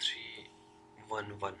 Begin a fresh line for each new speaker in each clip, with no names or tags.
311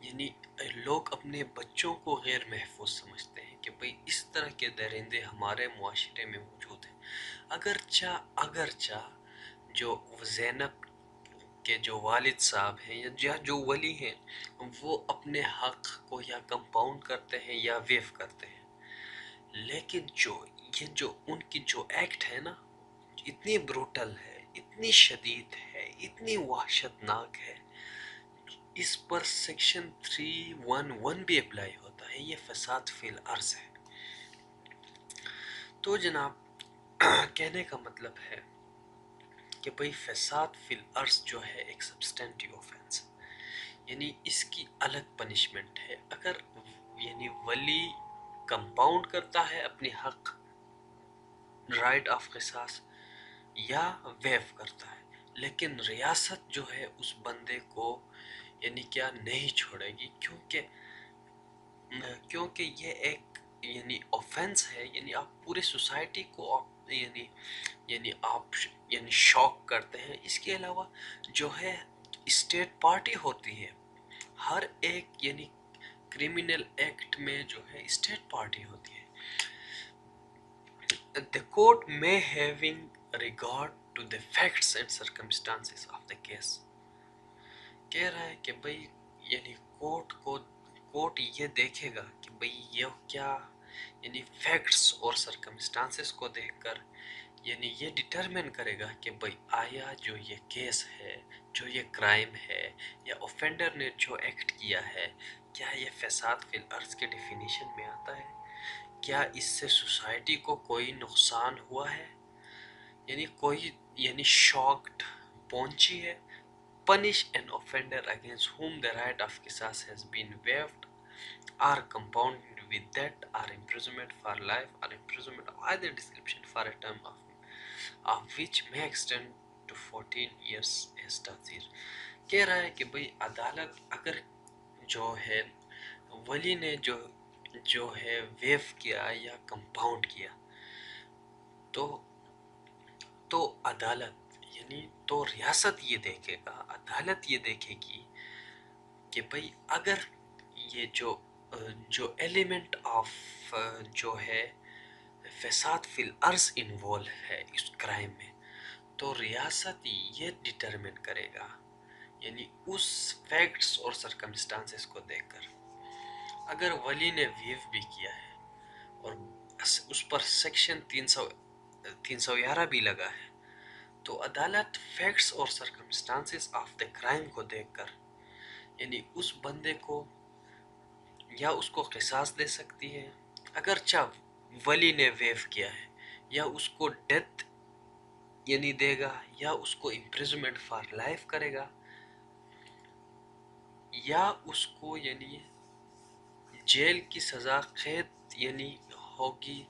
یعنی لوگ اپنے بچوں کو غیر محفوظ سمجھتے ہیں کہ بھئی اس طرح کے درندے ہمارے معاشرے میں موجود ہیں، اگرچہ جو زینب کے جو والد صاحب ہیں یا جو ولی ہیں وہ اپنے حق کو یا کمپاؤنڈ کرتے ہیں یا ویو کرتے ہیں، لیکن جو ان کی جو ایکٹ ہے نا، اتنی بروٹل ہے، اتنی شدید ہے، اتنی وحشت ناک ہے، اس پر سیکشن 311 بھی اپلائی ہوتا ہے، یہ فساد فی الارض ہے۔ تو جناب کہنے کا مطلب ہے کہ بھئی فساد فی الارض جو ہے ایک سبسٹینٹیو آفینس، یعنی اس کی الگ پنشمنٹ ہے۔ اگر یعنی ولی کمپاؤنڈ کرتا ہے اپنی حق، رائٹ آف قصاص، یا ویو کرتا ہے، لیکن ریاست جو ہے اس بندے کو یعنی کیا نہیں چھوڑے گی، کیونکہ یہ ایک یعنی آفینس ہے، یعنی آپ پورے سوسائٹی کو آپ یعنی شوق کرتے ہیں۔ اس کے علاوہ جو ہے اسٹیٹ پارٹی ہوتی ہے، ہر ایک یعنی کرمنل ایکٹ میں جو ہے اسٹیٹ پارٹی ہوتی ہے۔ The court may having regard to the facts and circumstances of the case، کہہ رہا ہے کہ بھئی یعنی کورٹ یہ دیکھے گا کہ بھئی یہ کیا یعنی فیکٹس اور سرکمسٹانسز کو دیکھ کر یعنی یہ ڈٹرمن کرے گا کہ بھئی آیا جو یہ کیس ہے، جو یہ کرائم ہے، یا اوفینڈر نے جو ایکٹ کیا ہے، کیا یہ فساد فی الارض کے ڈیفینیشن میں آتا ہے، کیا اس سے سوسائٹی کو کوئی نقصان ہوا ہے، یعنی کوئی یعنی شاکڈ پہنچی ہے۔ Punish an offender against whom the right of qisas has been waived or compounded with death or imprisonment for life or imprisonment of either description for a term of which may extend to 14 years as تعزیر۔ کہہ رہا ہے کہ بھئی عدالت اگر جو ہے ولی نے جو ہے ویو کیا یا کمپاؤنڈ کیا، تو عدالت یعنی تو ریاست یہ دیکھے گا، عدالت یہ دیکھے گی کہ بھئی اگر یہ جو ایلیمنٹ آف جو ہے فساد فی الارض انوالو ہے اس کرائم میں، تو ریاست یہ ڈٹرمن کرے گا یعنی اس فیکٹس اور سرکمسٹانسز کو دیکھ کر، اگر ولی نے ویو بھی کیا ہے اور اس پر سیکشن 311 بھی لگا ہے، تو عدالت فیکٹس اور سرکمسٹانسز آف دا کرائم کو دیکھ کر یعنی اس بندے کو یا اس کو قصاص دے سکتی ہے، اگرچہ ولی نے ویو کیا ہے، یا اس کو ڈیتھ یعنی دے گا، یا اس کو امپریزمنٹ فار لائف کرے گا، یا اس کو یعنی جیل کی سزا قید یعنی ہوگی،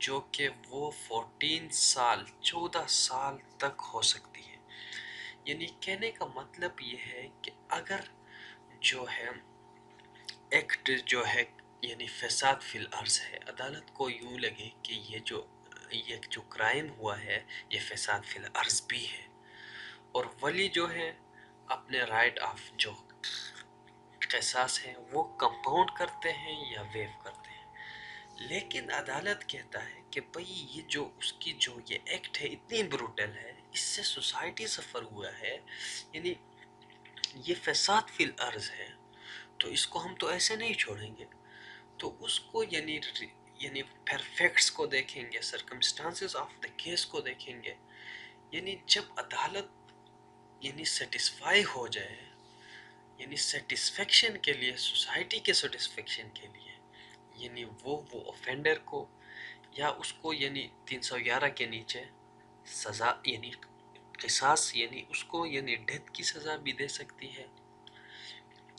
جو کہ وہ 14 سال تک ہو سکتی ہے۔ یعنی کہنے کا مطلب یہ ہے کہ اگر جو ہے ایکٹ جو ہے یعنی فساد فی الارض ہے، عدالت کو یوں لگے کہ یہ جو کرائم ہوا ہے یہ فساد فی الارض بھی ہے، اور ولی جو ہے اپنے رائٹ آف جو قصاص ہیں وہ کمپاؤنڈ کرتے ہیں یا ویو کرتے ہیں، لیکن عدالت کہتا ہے کہ بھئی یہ جو اس کی جو یہ ایکٹ ہے اتنی بروٹل ہے، اس سے سوسائٹی سفر ہوا ہے، یعنی یہ فساد فی الارض ہے، تو اس کو ہم تو ایسے نہیں چھوڑیں گے۔ تو اس کو یعنی پھر فیکٹس کو دیکھیں گے، سرکمسٹانسز آف دا کیس کو دیکھیں گے، یعنی جب عدالت یعنی سیٹسفائی ہو جائے، یعنی سیٹسفیکشن کے لیے، سوسائٹی کے سیٹسفیکشن کے لیے، یعنی وہ اوفینڈر کو یا اس کو یعنی 311 کے نیچے سزا یعنی قصاص یعنی اس کو یعنی ڈیتھ کی سزا بھی دے سکتی ہے،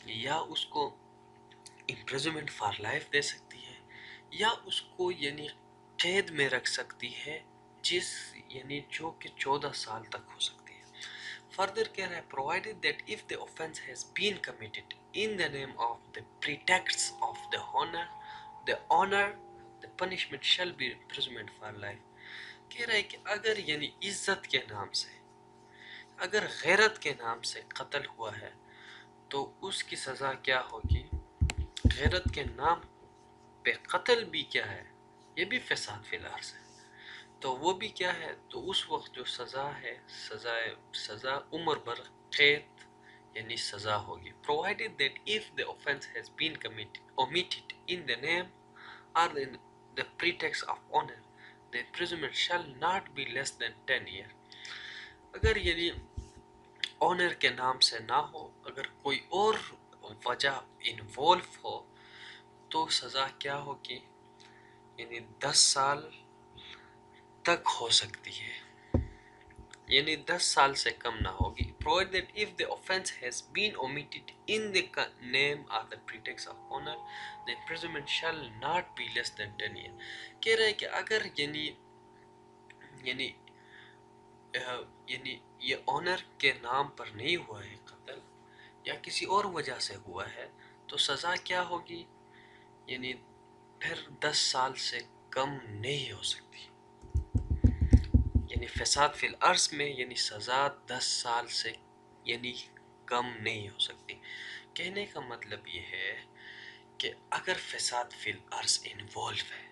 یا اس کو امپریزمنٹ فار لائف دے سکتی ہے، یا اس کو یعنی قید میں رکھ سکتی ہے یعنی جو کہ 14 سال تک ہو سکتی ہے۔ فردر کہہ رہا ہے provided that if the offense has been committed in the name of the pretext of the honor the punishment shall be imprisonment for life۔ کہہ رہا ہے کہ اگر یعنی عزت کے نام سے، اگر غیرت کے نام سے قتل ہوا ہے، تو اس کی سزا کیا ہوگی؟ غیرت کے نام پہ قتل بھی کیا ہے؟ یہ بھی فساد فی الارض ہے. تو وہ بھی کیا ہے؟ تو اس وقت جو سزا ہے، سزا عمر بھر قید یعنی سزا ہوگی. provided that if the offense has been omitted in the name or in the pretext of honor, the imprisonment shall not be less than 10 years. اگر یعنی آنر کے نام سے نہ ہو، اگر کوئی اور وجہ انوالو ہو تو سزا کیا ہوگی؟ یعنی 10 سال تک ہو سکتی ہے، یعنی 10 سال سے کم نہ ہوگی. provided that if the offense has been omitted in the name or the pretext of honor, the imprisonment shall not be less than 10 years. کہہ رہے کہ اگر یعنی یعنی یہ آنر کے نام پر نہیں ہوا ہے قتل، یا کسی اور وجہ سے ہوا ہے، تو سزا کیا ہوگی؟ یعنی پھر 10 سال سے کم نہیں ہو سکتی. یعنی فساد فی الارض میں یعنی سزا 10 سال سے یعنی کم نہیں ہو سکتی. کہنے کا مطلب یہ ہے کہ اگر فساد فی الارض انوالو ہے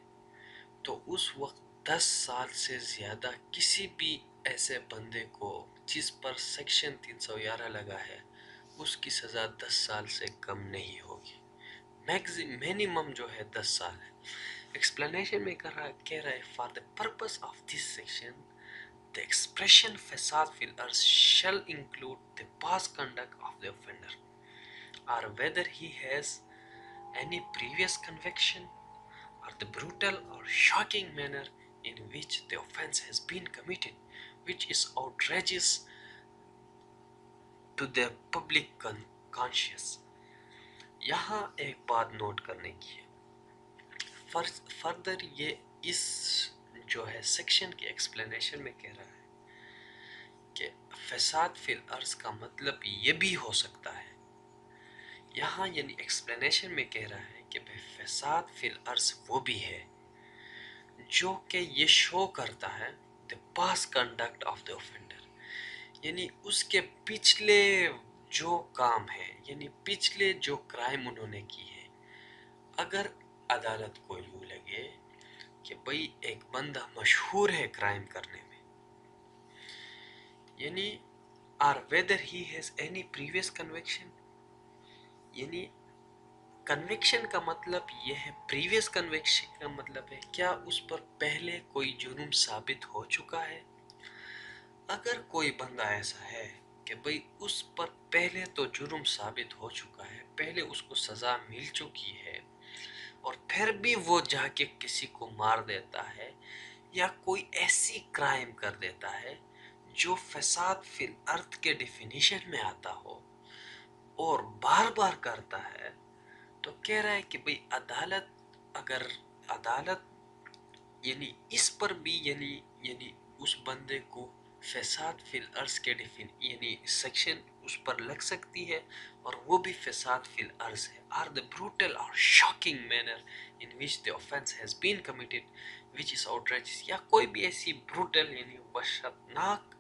تو اس وقت 10 سال سے زیادہ کسی بھی ایسے بندے کو جس پر سیکشن 311 لگا ہے اس کی سزا 10 سال سے کم نہیں ہوگی. مینیمم جو ہے 10 سال ہے. ایکسپلینیشن میں کہہ رہا ہے for the purpose of this section the expression فساد فی الارض shall include the past conduct of the offender or whether he has any previous conviction or the brutal or shocking manner in which the offense has been committed which is outrageous to the public conscience. یہاں ایک بات note کرنے کی ہے. Further یہ اس جو ہے section کی ایکسپلینیشن میں کہہ رہا ہے کہ فساد فی الارض کا مطلب یہ بھی ہو سکتا ہے. یہاں یعنی ایکسپلینیشن میں کہہ رہا ہے کہ فساد فی الارض وہ بھی ہے جو کہ یہ شو کرتا ہے the past conduct of the offender، یعنی اس کے پچھلے جو کام ہے، یعنی پچھلے جو کرائم انہوں نے کی ہے. اگر عدالت کو یوں لگے کہ بھئی ایک بندہ مشہور ہے کرائم کرنے میں، یعنی or whether he has any previous conviction، یعنی کنوکشن کا مطلب یہ ہے، پریویس کنوکشن کا مطلب ہے کیا اس پر پہلے کوئی جرم ثابت ہو چکا ہے. اگر کوئی بندہ ایسا ہے کہ بھئی اس پر پہلے تو جرم ثابت ہو چکا ہے، پہلے اس کو سزا مل چکی ہے اور پھر بھی وہ جا کے کسی کو مار دیتا ہے یا کوئی ایسی کرائم کر دیتا ہے جو فساد فی الارض کے ڈیفینیشن میں آتا ہو اور بار بار کرتا ہے، تو کہہ رہا ہے کہ بھئی اگر عدالت یعنی اس پر بھی یعنی اس بندے کو فساد فی الارض کے یعنی سیکشن اس پر لگ سکتی ہے اور وہ بھی فساد فی الارض ہے. or the brutal or shocking manner in which the offense has been committed which is outrageous، یا کوئی بھی ایسی بروٹل یعنی وحشتناک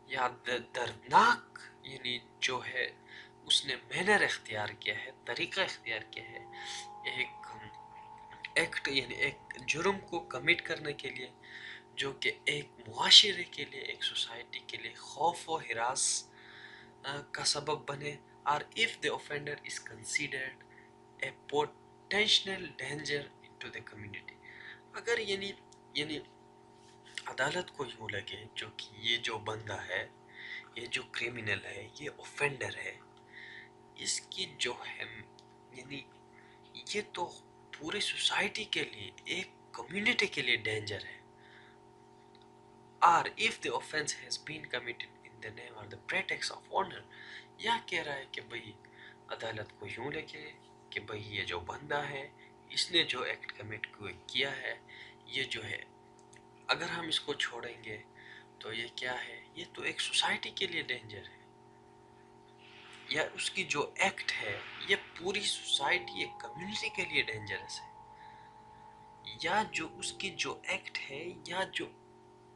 یا دردناک یعنی جو ہے اس نے مینر اختیار کیا ہے، طریقہ اختیار کیا ہے ایک ایکٹ یعنی ایک جرم کو کمٹ کرنے کے لیے جو کہ ایک معاشرے کے لیے، ایک سوسائٹی کے لیے خوف و ہراس کا سبب بنے. اور if the offender is considered a potential danger to the community، اگر یعنی عدالت کو یوں لگے جو کہ یہ جو بندہ ہے، یہ جو کریمنل ہے، یہ اوفینڈر ہے، اس کی جو ہے یعنی یہ تو پوری سوسائٹی کے لیے، ایک کمیونٹی کے لیے ڈینجر ہے. or if the offense has been committed in the name or the pretext of honor، یا کہہ رہا ہے کہ بھئی عدالت کو یوں لگے کہ بھئی یہ جو بندہ ہے اس نے جو ایکٹ کمٹ کیا ہے، یہ جو ہے اگر ہم اس کو چھوڑیں گے تو یہ کیا ہے، یہ تو ایک سوسائٹی کے لیے ڈینجر ہے، یا اس کی جو ایکٹ ہے یہ پوری سوسائٹی ایک کمیونٹی کے لیے ڈینجرس ہے، یا جو اس کی جو ایکٹ ہے یا جو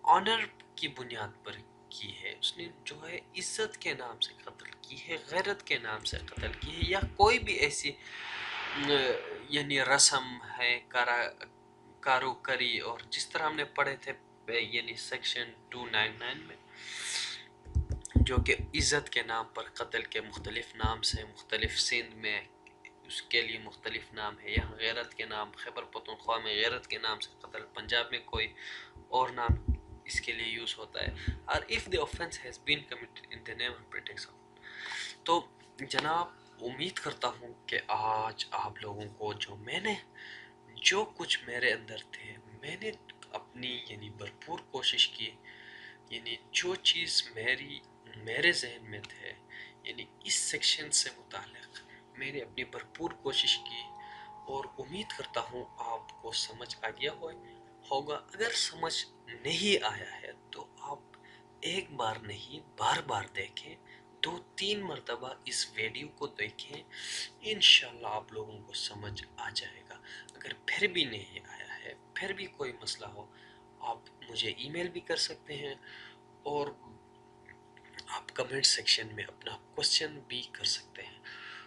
آنر کی بنیاد پر کی ہے، اس نے جو ہے عزت کے نام سے قتل کی ہے، غیرت کے نام سے قتل کی ہے، یا کوئی بھی ایسی یعنی رسم ہے کاروکری، اور جس طرح ہم نے پڑھے تھے یعنی سیکشن 299 میں، جو کہ عزت کے نام پر قتل کے مختلف نام سے، مختلف سندھ میں اس کے لیے مختلف نام ہے، یہاں غیرت کے نام، خیبر پختونخوا میں غیرت کے نام سے قتل، پنجاب میں کوئی اور نام اس کے لیے یوز ہوتا ہے، اور if the offense has been committed in the name of protection. تو جناب امید کرتا ہوں کہ آج آپ لوگوں کو جو کچھ میرے اندر تھے، میں نے اپنی یعنی بھرپور کوشش کی، یعنی جو چیز میرے ذہن میں تھے یعنی اس سیکشن سے متعلق میں نے اپنی بھرپور کوشش کی، اور امید کرتا ہوں آپ کو سمجھ آ گیا ہوگا۔ اگر سمجھ نہیں آیا ہے تو آپ ایک بار نہیں بار بار دیکھیں، 2-3 مرتبہ اس ویڈیو کو دیکھیں، انشاءاللہ آپ لوگوں کو سمجھ آ جائے گا۔ اگر پھر بھی نہیں آیا ہے، پھر بھی کوئی مسئلہ ہو، آپ مجھے ای میل بھی کر سکتے ہیں، اور آپ کمنٹ سیکشن میں اپنا کوسچن بھی کر سکتے ہیں۔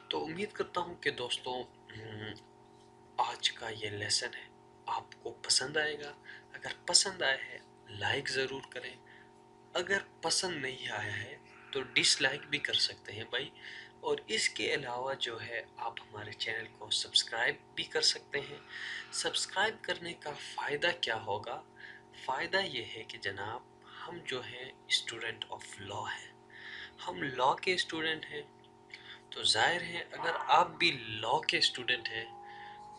تو امید کرتا ہوں کہ دوستوں آج کا یہ لیسن ہے آپ کو پسند آئے گا۔ اگر پسند آیا ہے لائک ضرور کریں، اگر پسند نہیں آیا ہے تو ڈس لائک بھی کر سکتے ہیں بھائی، اور اس کے علاوہ جو ہے آپ ہمارے چینل کو سبسکرائب بھی کر سکتے ہیں۔ سبسکرائب کرنے کا فائدہ کیا ہوگا؟ فائدہ یہ ہے کہ جناب ہم جو ہیں اسٹوڈنٹ آف لا ہیں، ہم لا کے اسٹوڈنٹ ہیں، تو ظاہر ہے اگر آپ بھی لا کے اسٹوڈنٹ ہیں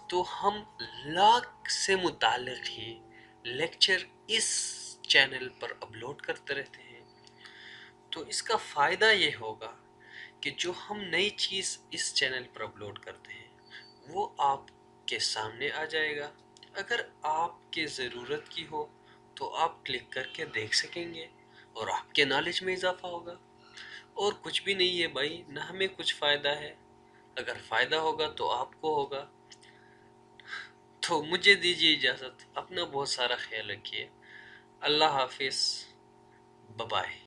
تو ہم لا سے متعلق ہی لیکچر اس چینل پر اپلوڈ کرتے رہتے ہیں۔ تو اس کا فائدہ یہ ہوگا کہ جو ہم نئی چیز اس چینل پر اپلوڈ کرتے ہیں وہ آپ کے سامنے آ جائے گا، اگر آپ کے ضرورت کی ہو تو آپ کلک کر کے دیکھ سکیں گے، اور آپ کے نالج میں اضافہ ہوگا۔ اور کچھ بھی نہیں ہے بھائی، نہ ہمیں کچھ فائدہ ہے، اگر فائدہ ہوگا تو آپ کو ہوگا۔ تو مجھے دیجیے اجازت، اپنا بہت سارا خیال رکھیے، اللہ حافظ، بائے۔